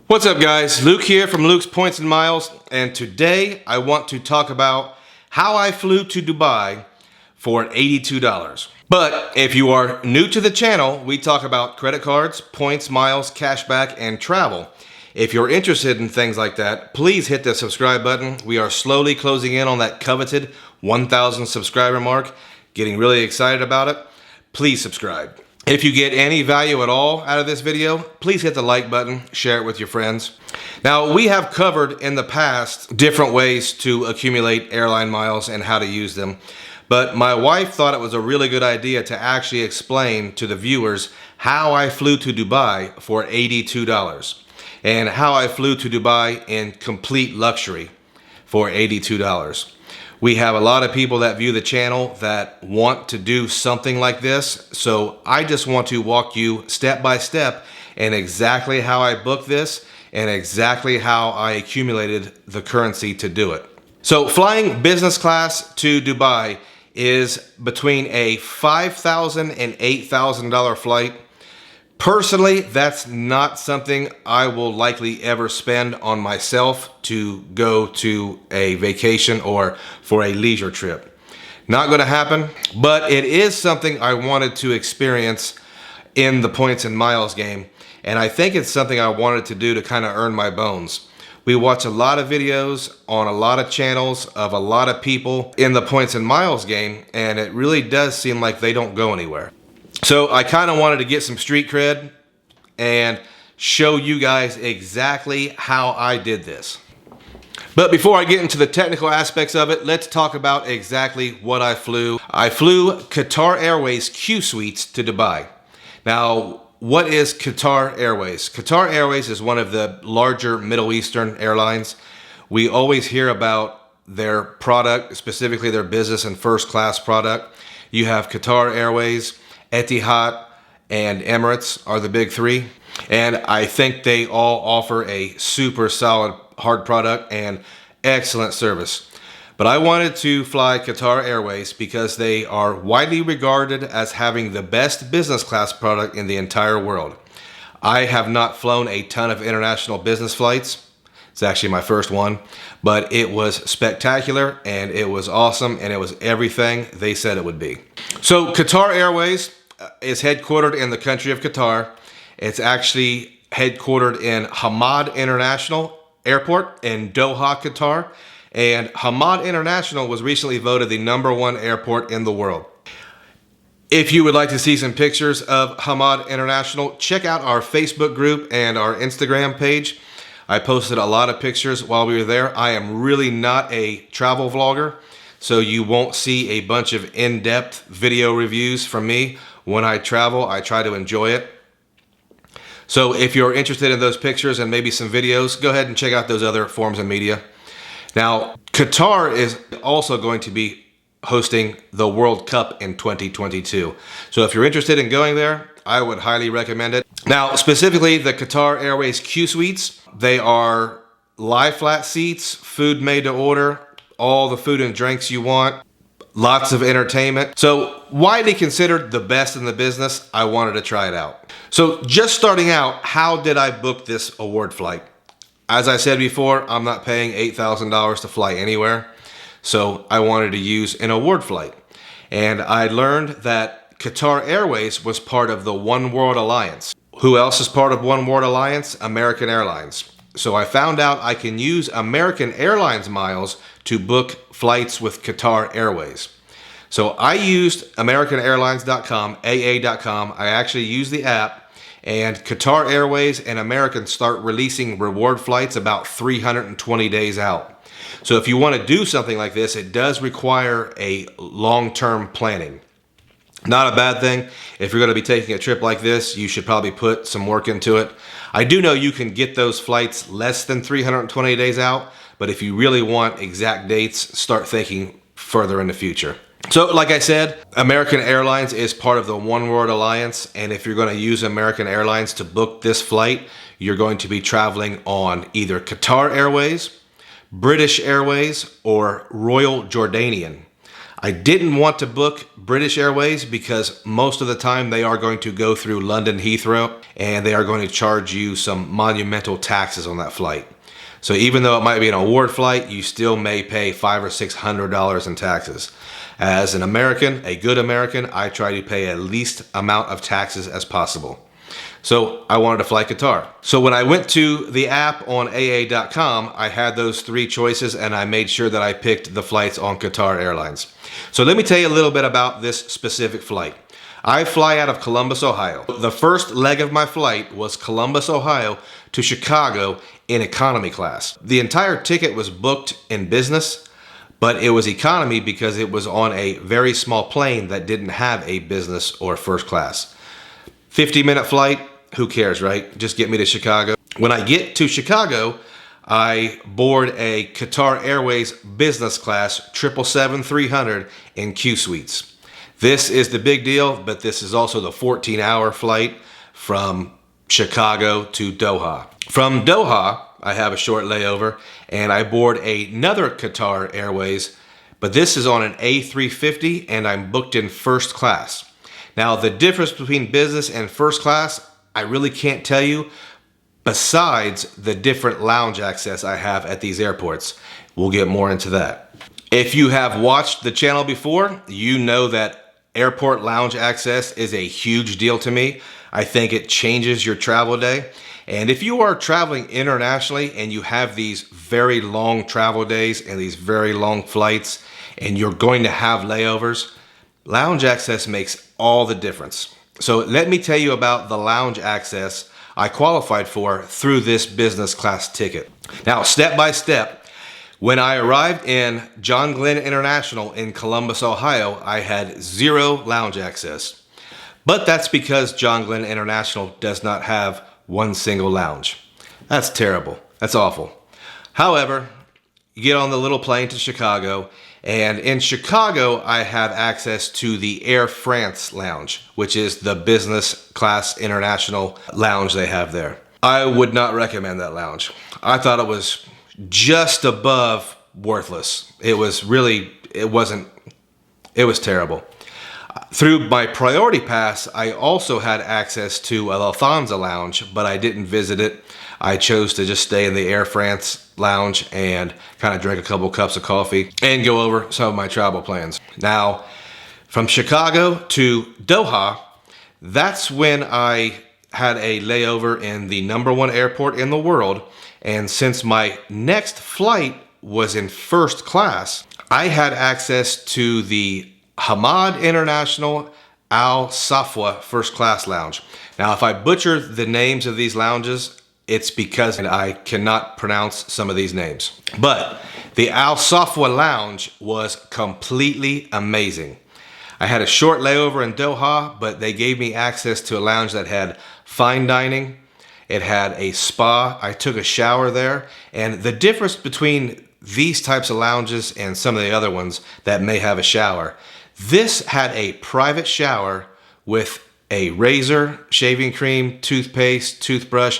What's up guys, Luke here from Luke's Points and Miles, and today I want to talk about how I flew to Dubai for $82. But if you are new to the channel, we talk about credit cards, points, miles, cashback, and travel. If you're interested in things like that, please hit the subscribe button. We are slowly closing in on that coveted 1,000 subscriber mark. Getting really excited about it. Please subscribe. If you get any value at all out of this video, please hit the like button, share it with your friends. Now, we have covered in the past different ways to accumulate airline miles and how to use them, but my wife thought it was a really good idea to actually explain to the viewers how I flew to Dubai for $82 and how I flew to Dubai in complete luxury for $82. We have a lot of people that view the channel that want to do something like this, so I just want to walk you step by step in exactly how I booked this and exactly how I accumulated the currency to do it. So flying business class to Dubai is between a $5,000 and $8,000 flight. Personally, that's not something I will likely ever spend on myself to go to a vacation or for a leisure trip. Not going to happen, but it is something I wanted to experience in the points and miles game, and I think it's something I wanted to do to kind of earn my bones. We watch a lot of videos on a lot of channels of a lot of people in the points and miles game, and it really does seem like they don't go anywhere. So I kind of wanted to get some street cred and show you guys exactly how I did this. But before I get into the technical aspects of it, let's talk about exactly what I flew. I flew Qatar Airways Qsuites to Dubai. Now, what is Qatar Airways? Qatar Airways is one of the larger Middle Eastern airlines. We always hear about their product, specifically their business and first class product. You have Qatar Airways, Etihad, and Emirates are the big three. And I think they all offer a super solid hard product and excellent service. But I wanted to fly Qatar Airways because they are widely regarded as having the best business class product in the entire world. I have not flown a ton of international business flights. It's actually my first one, but it was spectacular and it was awesome and it was everything they said it would be. So Qatar Airways is headquartered in the country of Qatar. It's actually headquartered in Hamad International Airport in Doha, Qatar. And Hamad International was recently voted the #1 airport in the world. If you would like to see some pictures of Hamad International, check out our Facebook group and our Instagram page. I posted a lot of pictures while we were there. I am really not a travel vlogger, so you won't see a bunch of in-depth video reviews from me. When I travel, I try to enjoy it. So if you're interested in those pictures and maybe some videos, go ahead and check out those other forms of media. Now, Qatar is also going to be hosting the World Cup in 2022. So if you're interested in going there, I would highly recommend it. Now, specifically the Qatar Airways Qsuites, they are lie flat seats, food made to order, all the food and drinks you want, lots of entertainment. So widely considered the best in the business, I wanted to try it out. So just starting out, how did I book this award flight? As I said before, I'm not paying $8,000 to fly anywhere. So I wanted to use an award flight. And I learned that Qatar Airways was part of the One World Alliance. Who else is part of One World Alliance? American Airlines. So I found out I can use American Airlines miles to book flights with Qatar Airways. So I used AmericanAirlines.com, AA.com. I actually used the app, and Qatar Airways and American start releasing reward flights about 320 days out. So if you want to do something like this, it does require a long-term planning. Not a bad thing. If you're going to be taking a trip like this, you should probably put some work into it. I do know you can get those flights less than 320 days out, but if you really want exact dates, start thinking further in the future. So like I said, American Airlines is part of the One World Alliance, and if you're going to use American Airlines to book this flight, you're going to be traveling on either Qatar Airways, British Airways, or Royal Jordanian. I didn't want to book British Airways because most of the time they are going to go through London Heathrow and they are going to charge you some monumental taxes on that flight. So even though it might be an award flight, you still may pay $500 or $600 in taxes. As an American, a good American, I try to pay at least amount of taxes as possible. So I wanted to fly Qatar. So when I went to the app on AA.com, I had those three choices and I made sure that I picked the flights on Qatar Airlines. So let me tell you a little bit about this specific flight. I fly out of Columbus, Ohio. The first leg of my flight was Columbus, Ohio to Chicago in economy class. The entire ticket was booked in business, but it was economy because it was on a very small plane that didn't have a business or first class. 50-minute flight, who cares, right? Just get me to Chicago. When I get to Chicago, I board a Qatar Airways business class 777-300 in Qsuites. This is the big deal, but this is also the 14-hour flight from Chicago to Doha. From Doha, I have a short layover and I board another Qatar Airways, but this is on an A350 and I'm booked in first class. Now, the difference between business and first class, I really can't tell you, besides the different lounge access I have at these airports. We'll get more into that. If you have watched the channel before, you know that airport lounge access is a huge deal to me. I think it changes your travel day. And if you are traveling internationally and you have these very long travel days and these very long flights and you're going to have layovers, lounge access makes all the difference. So let me tell you about the lounge access I qualified for through this business class ticket. Now, step by step, when I arrived in John Glenn International in Columbus, Ohio, I had 0 lounge access. But that's because John Glenn International does not have one single lounge. That's terrible. That's awful. However, you get on the little plane to Chicago, and in Chicago, I have access to the Air France lounge, which is the business class international lounge they have there. I would not recommend that lounge. I thought it was just above worthless. It was terrible. Through my priority pass, I also had access to a Lufthansa lounge, but I didn't visit it. I chose to just stay in the Air France lounge and kind of drink a couple cups of coffee and go over some of my travel plans. Now, from Chicago to Doha, that's when I had a layover in the #1 airport in the world. And since my next flight was in first class, I had access to the Hamad International Al Safwa First Class Lounge. Now, if I butcher the names of these lounges, it's because I cannot pronounce some of these names. But the Al Safwa Lounge was completely amazing. I had a short layover in Doha, but they gave me access to a lounge that had fine dining. It had a spa. I took a shower there. And the difference between these types of lounges and some of the other ones that may have a shower, this had a private shower with a razor, shaving cream, toothpaste, toothbrush.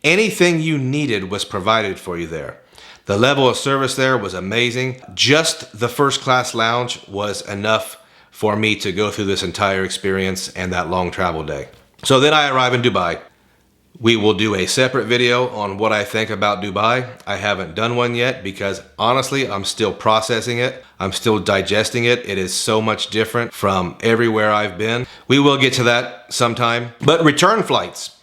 Anything you needed was provided for you there. The level of service there was amazing. Just the first class lounge was enough for me to go through this entire experience and that long travel day. So then I arrive in Dubai. We will do a separate video on what I think about Dubai. I haven't done one yet because honestly, I'm still processing it. I'm still digesting it. It is so much different from everywhere I've been. We will get to that sometime. But return flights.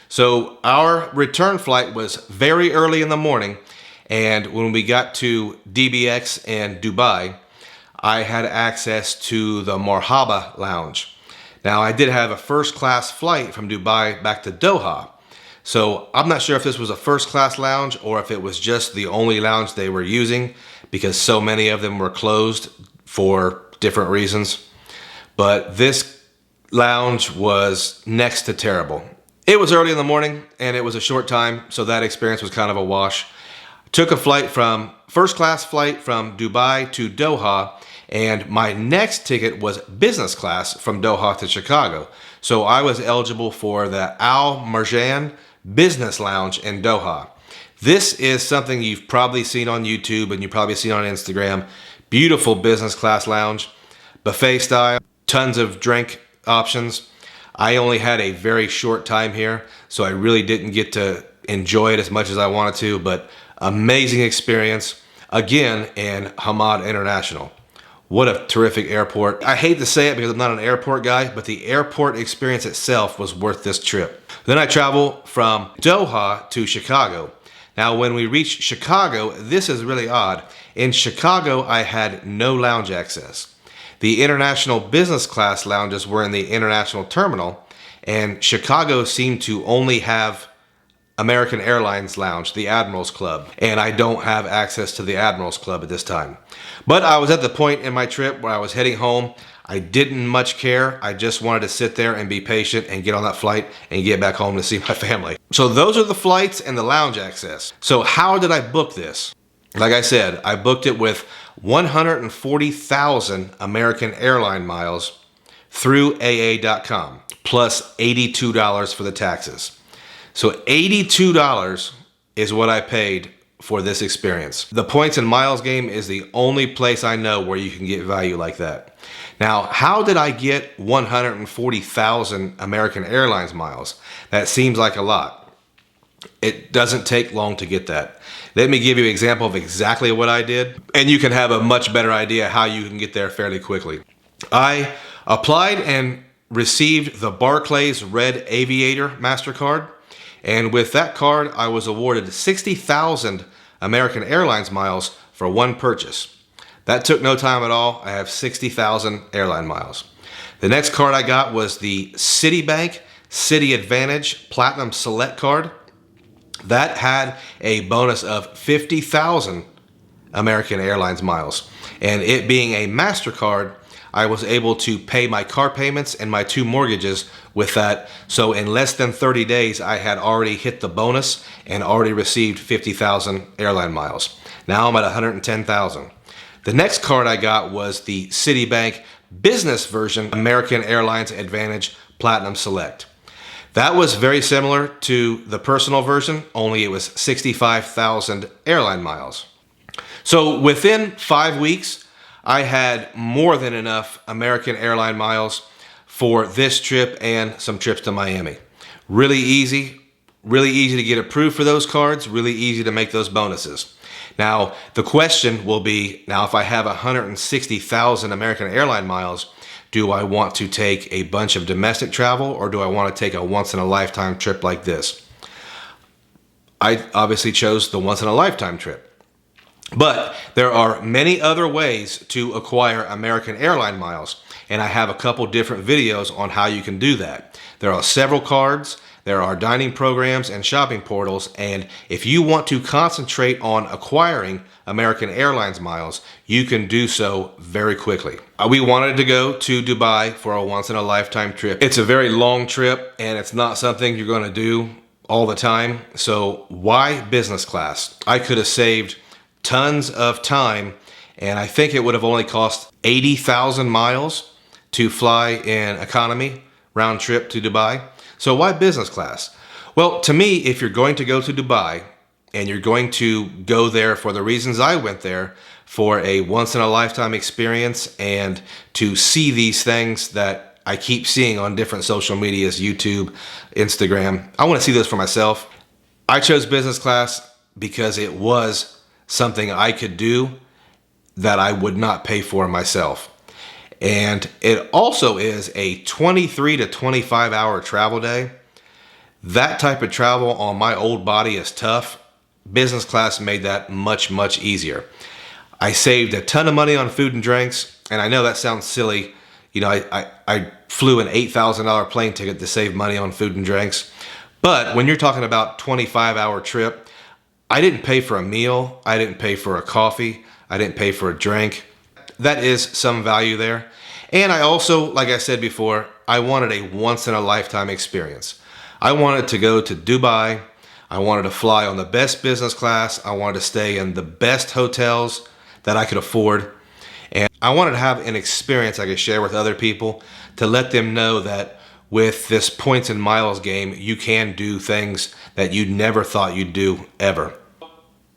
So our return flight was very early in the morning, and when we got to DBX in Dubai, I had access to the Marhaba Lounge. Now, I did have a first class flight from Dubai back to Doha, so I'm not sure if this was a first class lounge or if it was just the only lounge they were using because so many of them were closed for different reasons. But this lounge was next to terrible. It was early in the morning and it was a short time, so that experience was kind of a wash. Took a first class flight from Dubai to Doha, and my next ticket was business class from Doha to Chicago. So I was eligible for the Al Marjan Business Lounge in Doha. This is something you've probably seen on YouTube and you've probably seen on Instagram. Beautiful business class lounge. buffet style, tons of drink options. I only had a very short time here, so I really didn't get to enjoy it as much as I wanted to, but amazing experience, again, in Hamad International. What a terrific airport. I hate to say it because I'm not an airport guy, but the airport experience itself was worth this trip. Then I traveled from Doha to Chicago. Now, when we reached Chicago, this is really odd. In Chicago, I had no lounge access. The international business class lounges were in the international terminal, and Chicago seemed to only have American Airlines Lounge, the Admirals Club, and I don't have access to the Admirals Club at this time. But I was at the point in my trip where I was heading home. I didn't much care. I just wanted to sit there and be patient and get on that flight and get back home to see my family. So those are the flights and the lounge access. So how did I book this? Like I said, I booked it with 140,000 American airline miles through AA.com, plus $82 for the taxes. So $82 is what I paid for this experience. The points and miles game is the only place I know where you can get value like that. Now, how did I get 140,000 American Airlines miles? That seems like a lot. It doesn't take long to get that. Let me give you an example of exactly what I did, and you can have a much better idea how you can get there fairly quickly. I applied and received the Barclays Red Aviator MasterCard, and with that card, I was awarded 60,000 American Airlines miles for one purchase. That took no time at all. I have 60,000 airline miles. The next card I got was the Citibank City Advantage Platinum Select card. That had a bonus of 50,000 American Airlines miles. And it being a MasterCard, I was able to pay my car payments and my 2 mortgages with that. So in less than 30 days, I had already hit the bonus and already received 50,000 airline miles. Now I'm at 110,000. The next card I got was the Citibank Business Version American Airlines Advantage Platinum Select. That was very similar to the personal version, only it was 65,000 airline miles. So within 5 weeks, I had more than enough American airline miles for this trip and some trips to Miami. Really easy to get approved for those cards, really easy to make those bonuses. Now, the question will be, now if I have 160,000 American airline miles, do I want to take a bunch of domestic travel or do I want to take a once-in-a-lifetime trip like this? I obviously chose the once-in-a-lifetime trip. But there are many other ways to acquire American airline miles, and I have a couple different videos on how you can do that. There are several cards, there are dining programs and shopping portals, and if you want to concentrate on acquiring American Airlines miles, you can do so very quickly. We wanted to go to Dubai for a once-in-a-lifetime trip. It's a very long trip, and it's not something you're going to do all the time, so why business class? I could have saved tons of time, and I think it would have only cost 80,000 miles to fly in economy round trip to Dubai. So why business class? Well, to me, if you're going to go to Dubai and you're going to go there for the reasons I went there, for a once-in-a-lifetime experience and to see these things that I keep seeing on different social medias, YouTube, Instagram, I want to see those for myself. I chose business class because it was something I could do that I would not pay for myself. And it also is a 23 to 25 hour travel day. That type of travel on my old body is tough. Business class made that much, much easier. I saved a ton of money on food and drinks, and I know that sounds silly. You know, I flew an $8,000 plane ticket to save money on food and drinks. But when you're talking about 25-hour trip, I didn't pay for a meal. I didn't pay for a coffee. I didn't pay for a drink. That is some value there. And I also, like I said before, I wanted a once-in-a-lifetime experience. I wanted to go to Dubai. I wanted to fly on the best business class. I wanted to stay in the best hotels that I could afford. And I wanted to have an experience I could share with other people to let them know that with this points and miles game, you can do things that you never thought you'd do ever.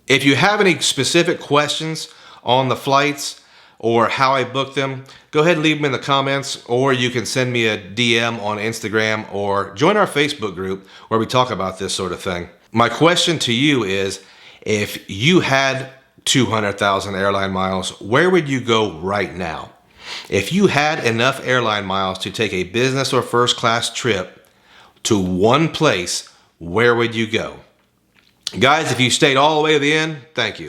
If you have any specific questions on the flights or how I booked them, go ahead and leave them in the comments, or you can send me a DM on Instagram or join our Facebook group where we talk about this sort of thing. My question to you is, if you had 200,000 airline miles, where would you go right now? If you had enough airline miles to take a business or first class trip to one place, where would you go? Guys, if you stayed all the way to the end, thank you.